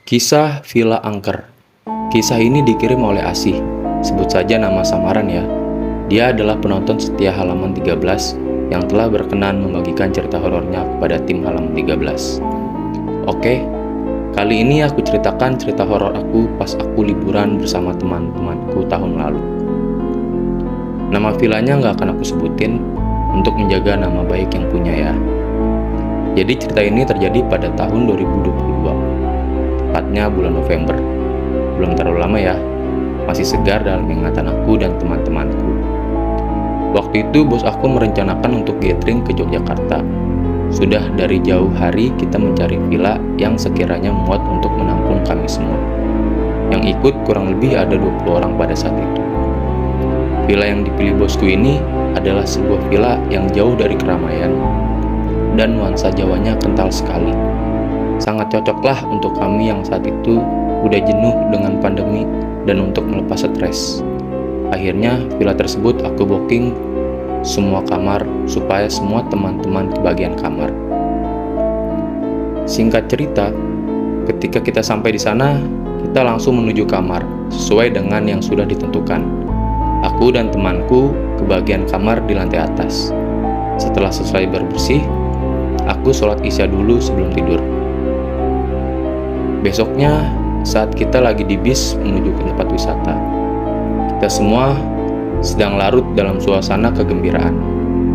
Kisah Villa Angker. Kisah ini dikirim oleh Asih. Sebut saja nama samaran ya. Dia adalah penonton setia halaman 13 yang telah berkenan membagikan cerita horornya kepada tim halaman 13. Oke, kali ini aku ceritakan cerita horor aku pas aku liburan bersama teman-temanku tahun lalu. Nama villanya nggak akan aku sebutin untuk menjaga nama baik yang punya ya. Jadi cerita ini terjadi pada tahun 2022. Tepatnya bulan November. Belum terlalu lama ya, masih segar dalam ingatan aku dan teman-temanku. Waktu itu bos aku merencanakan untuk gathering ke Yogyakarta. Sudah dari jauh hari kita mencari villa yang sekiranya muat untuk menampung kami semua. Yang ikut kurang lebih ada 20 orang pada saat itu. Villa yang dipilih bosku ini adalah sebuah villa yang jauh dari keramaian dan nuansa Jawanya kental sekali. Sangat cocoklah untuk kami yang saat itu udah jenuh dengan pandemi dan untuk melepas stres. Akhirnya villa tersebut aku booking semua kamar supaya semua teman-teman kebagian kamar. Singkat cerita, ketika kita sampai di sana, kita langsung menuju kamar sesuai dengan yang sudah ditentukan. Aku dan temanku kebagian kamar di lantai atas. Setelah selesai berbersih, aku sholat isya dulu sebelum tidur. Besoknya, saat kita lagi di bis menuju ke tempat wisata, kita semua sedang larut dalam suasana kegembiraan.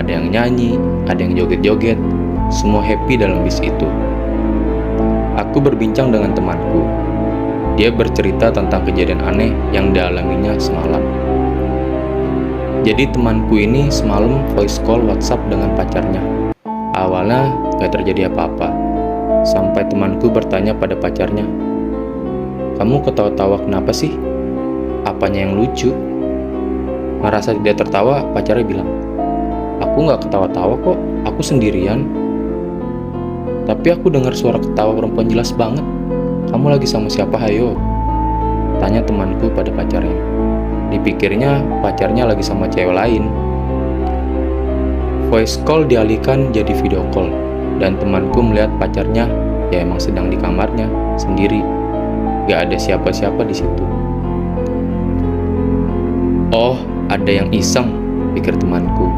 Ada yang nyanyi, ada yang joget-joget, semua happy dalam bis itu. Aku berbincang dengan temanku. Dia bercerita tentang kejadian aneh yang dialaminya semalam. Jadi temanku ini semalam voice call WhatsApp dengan pacarnya. Awalnya gak terjadi apa-apa, sampai temanku bertanya pada pacarnya, "Kamu ketawa-tawa kenapa sih? Apanya yang lucu?" Merasa tidak tertawa, pacarnya bilang, "Aku gak ketawa-tawa kok, aku sendirian. Tapi aku dengar suara ketawa perempuan jelas banget. Kamu lagi sama siapa, hayo?" Tanya temanku pada pacarnya. Dipikirnya pacarnya lagi sama cewek lain. Voice call dialihkan jadi video call, dan temanku melihat pacarnya ya emang sedang di kamarnya sendiri. Gak ada siapa-siapa di situ. Oh, ada yang iseng, pikir temanku.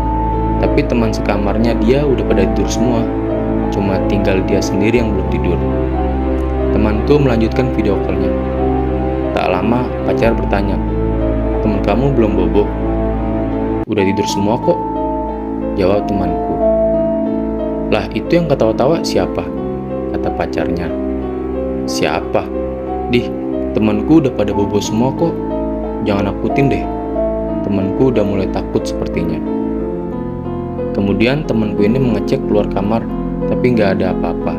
Tapi teman sekamarnya dia udah pada tidur semua. Cuma tinggal dia sendiri yang belum tidur. Temanku melanjutkan video callnya. Tak lama pacar bertanya, "Teman kamu belum bobo?" "Udah tidur semua kok," jawab temanku. "Lah itu yang ketawa-tawa siapa?" kata pacarnya. "Siapa? Dih, temanku udah pada bobo semua kok. Jangan nakutin deh." Temanku udah mulai takut sepertinya. Kemudian temanku ini mengecek keluar kamar, tapi nggak ada apa-apa.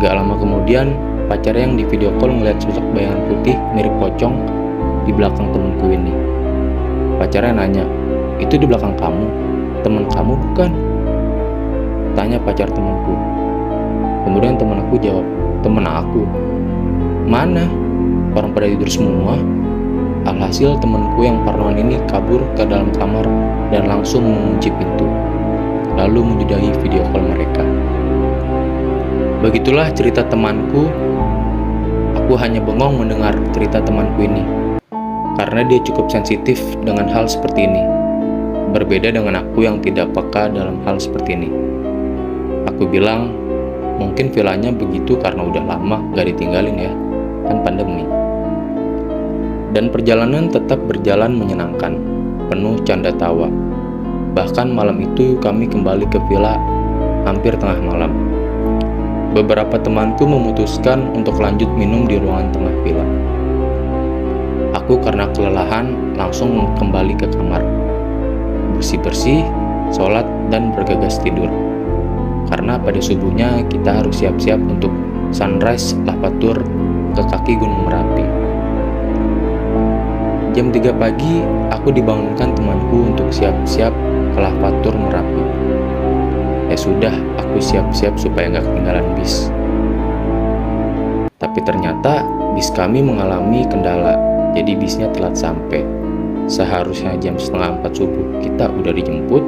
Gak lama kemudian, pacar yang di video call ngeliat sosok bayangan putih mirip pocong di belakang temanku ini. Pacarnya nanya, "Itu di belakang kamu? Teman kamu bukan?" Tanya pacar temanku. Kemudian teman aku jawab, "Teman aku." "Mana? Orang pada tidur semua." Alhasil temanku yang parnoan ini kabur ke dalam kamar dan langsung mengunci pintu, lalu menyudahi video call mereka. Begitulah cerita temanku. Aku hanya bengong mendengar cerita temanku ini, karena dia cukup sensitif dengan hal seperti ini. Berbeda dengan aku yang tidak peka dalam hal seperti ini. Aku bilang, mungkin villanya begitu karena udah lama gak ditinggalin ya, kan pandemi. Dan perjalanan tetap berjalan menyenangkan, penuh canda tawa. Bahkan malam itu kami kembali ke villa hampir tengah malam. Beberapa temanku memutuskan untuk lanjut minum di ruangan tengah villa. Aku karena kelelahan langsung kembali ke kamar. Bersih-bersih, sholat, dan bergegas tidur. Karena pada subuhnya kita harus siap-siap untuk sunrise Lavatur ke kaki Gunung Merapi. Jam 3 pagi, aku dibangunkan temanku untuk siap-siap ke Lavatur Merapi. Ya sudah, aku siap-siap supaya nggak ketinggalan bis. Tapi ternyata bis kami mengalami kendala, jadi bisnya telat sampai. Seharusnya jam 3:30 subuh kita udah dijemput,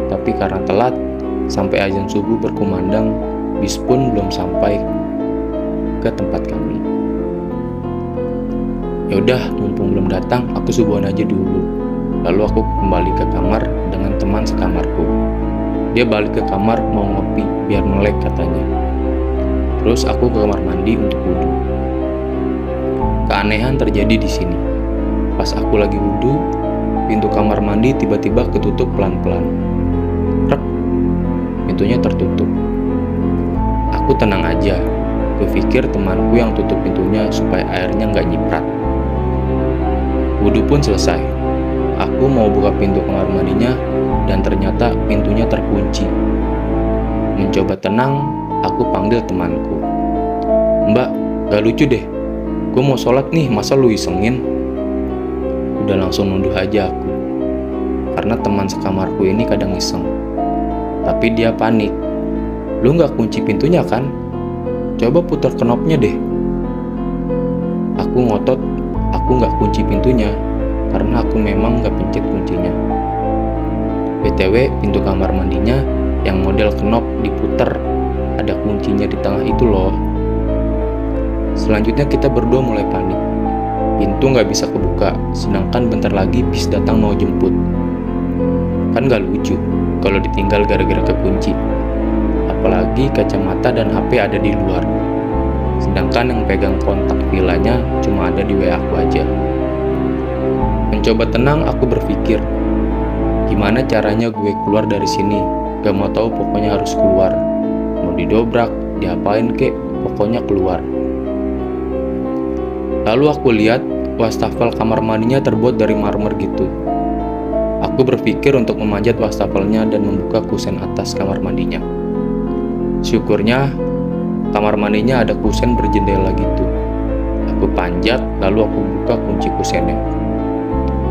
tapi karena telat, sampai azan subuh berkumandang, bis pun belum sampai. ke tempat kami. Yaudah, mumpung belum datang, aku subuhan aja dulu. Lalu aku kembali ke kamar dengan teman sekamarku. Dia balik ke kamar mau ngopi biar melek katanya. Terus aku ke kamar mandi untuk wudhu. Keanehan terjadi di sini. Pas aku lagi wudhu, pintu kamar mandi tiba-tiba ketutup pelan-pelan. Rep, pintunya tertutup. Aku tenang aja. Kupikir temanku yang tutup pintunya supaya airnya nggak nyiprat. Wudhu pun selesai. Aku mau buka pintu kamar mandinya dan ternyata pintunya terkunci. Mencoba tenang, aku panggil temanku. Mbak, gak lucu deh. Gue mau sholat nih, masa lu isengin? Udah langsung nunduh aja aku. Karena teman sekamarku ini kadang iseng. Tapi dia panik. Lu gak kunci pintunya kan? Coba putar knopnya deh. Aku ngotot, aku gak kunci pintunya. Karena aku memang gak pencet kuncinya. BTW, pintu kamar mandinya yang model knop diputer. Ada kuncinya di tengah itu loh. Selanjutnya kita berdua mulai panik. Pintu gak bisa kebuka, sedangkan bentar lagi bis datang mau jemput. Kan gak lucu kalau ditinggal gara-gara kekunci. Apalagi kacamata dan HP ada di luar. Sedangkan yang pegang kontak villanya cuma ada di WA aku aja. Mencoba tenang, aku berpikir, gimana caranya gue keluar dari sini? Gak mau tahu, pokoknya harus keluar. Mau didobrak, diapain kek, pokoknya keluar. Lalu aku lihat wastafel kamar mandinya terbuat dari marmer gitu. Aku berpikir untuk memanjat wastafelnya dan membuka kusen atas kamar mandinya. Syukurnya kamar mandinya ada kusen berjendela gitu. Aku panjat, lalu aku buka kunci kusennya.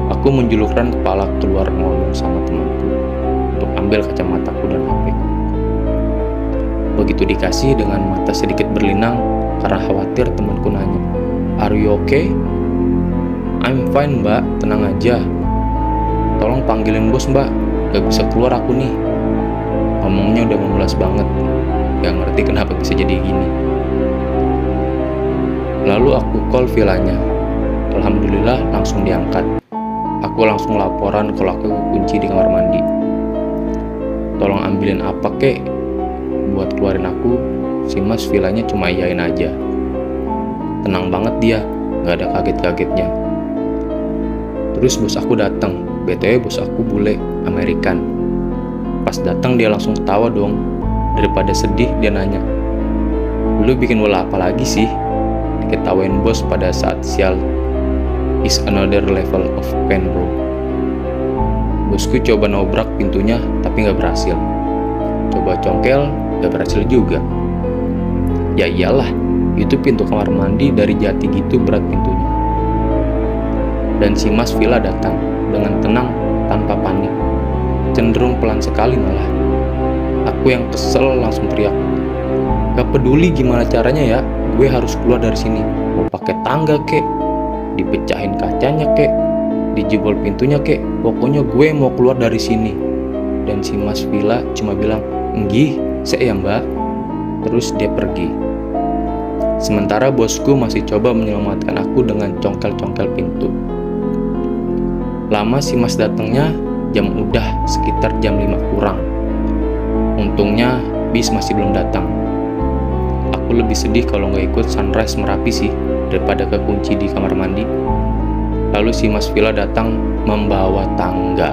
Aku menjulurkan kepala keluar ngomong sama temanku untuk ambil kacamataku dan HP-ku. Begitu dikasih, dengan mata sedikit berlinang karena khawatir, temanku nanya, "Are you okay?" "I'm fine, mbak, tenang aja. Tolong panggilin bos, mbak, gak bisa keluar aku nih." Ngomongnya udah memulas banget, gak ngerti kenapa bisa jadi gini. Lalu aku call villanya. Alhamdulillah langsung diangkat. Aku langsung laporan kalau aku kunci di kamar mandi. Tolong ambilin apa kek buat keluarin aku. Si mas villanya cuma iyain aja. Tenang banget dia, gak ada kaget-kagetnya. Terus bos aku datang. BTW bos aku bule Amerikan. Pas datang dia langsung ketawa dong. Daripada sedih dia nanya, "Lu bikin bola apa lagi sih?" Diketawain bos pada saat sial. Is another level of pain, bro. Bosku coba nobrak pintunya tapi gak berhasil. Coba congkel, gak berhasil juga. Ya iyalah, itu pintu kamar mandi dari jati gitu berat pintunya. Dan si mas villa datang dengan tenang tanpa panik. Cenderung pelan sekali malah. Aku yang kesel langsung teriak, "Gak peduli gimana caranya ya, gue harus keluar dari sini. Mau pakai tangga kek, dipecahin kacanya kek, dijebol pintunya kek, pokoknya gue mau keluar dari sini." Dan si mas villa cuma bilang, "Enggih, saya ya mbak." Terus dia pergi. Sementara bosku masih coba menyelamatkan aku dengan congkel-congkel pintu. Lama si mas datangnya, jam udah sekitar jam 5 kurang. Untungnya bis masih belum datang. Aku lebih sedih kalau nggak ikut sunrise Merapi sih daripada kekunci di kamar mandi. Lalu si mas villa datang membawa tangga.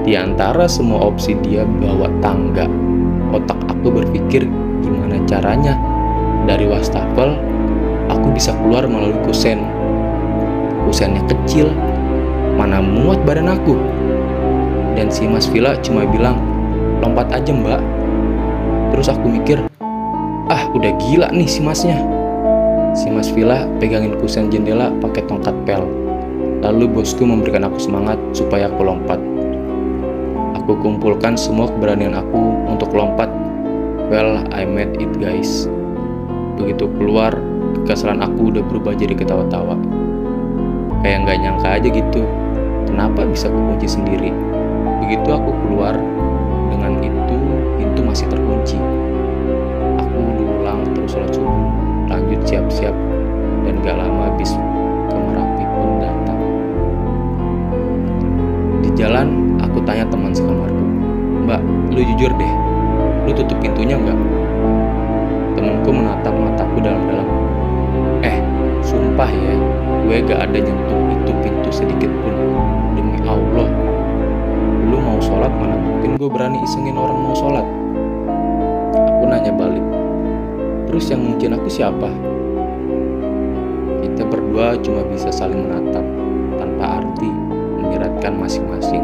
Di antara semua opsi dia bawa tangga, otak aku berpikir gimana caranya dari wastafel aku bisa keluar melalui kusen. Kusennya kecil, mana muat badan aku. Dan si mas villa cuma bilang, "Lompat aja mbak." Terus aku mikir, udah gila nih si masnya. Si mas villa pegangin kusen jendela pakai tongkat pel. Lalu bosku memberikan aku semangat supaya aku lompat. Aku kumpulkan semua keberanian aku untuk lompat. Well, I made it guys. Begitu keluar, kekesalan aku udah berubah jadi ketawa-tawa. Kayak gak nyangka aja gitu, kenapa bisa kekunci sendiri. Begitu aku keluar, dengan itu pintu masih terkunci. Aku ulang terus sholat subuh. lanjut siap-siap, dan gak lama bis ke Merapi pun datang. Di jalan, aku tanya teman sekamarku, "Mbak, lu jujur deh, lu tutup pintunya nggak?" Temanku menatap mataku dalam-dalam. Sumpah ya, gue gak ada nyentuh itu pintu sedikit pun. Demi Allah. Lu mau sholat, mana mungkin gue berani isengin orang mau sholat. Aku nanya balik, terus yang nguncin aku siapa? Kita berdua cuma bisa saling menatap, tanpa arti menyiratkan masing-masing.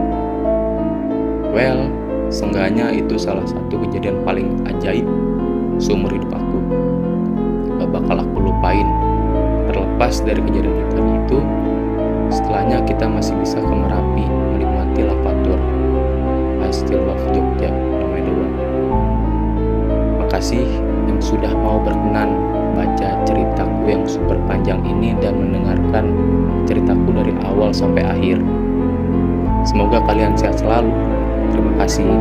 Well, seenggaknya itu salah satu kejadian paling ajaib seumur hidup aku. Gak bakal aku lupain. Terlepas dari kejadian itu, setelahnya kita masih bisa ke Merapi menikmati lavatur. I still love Jogja, no matter what. Makasih yang sudah mau berkenan baca ceritaku yang super panjang ini dan mendengarkan ceritaku dari awal sampai akhir. Semoga kalian sehat selalu. Terima kasih.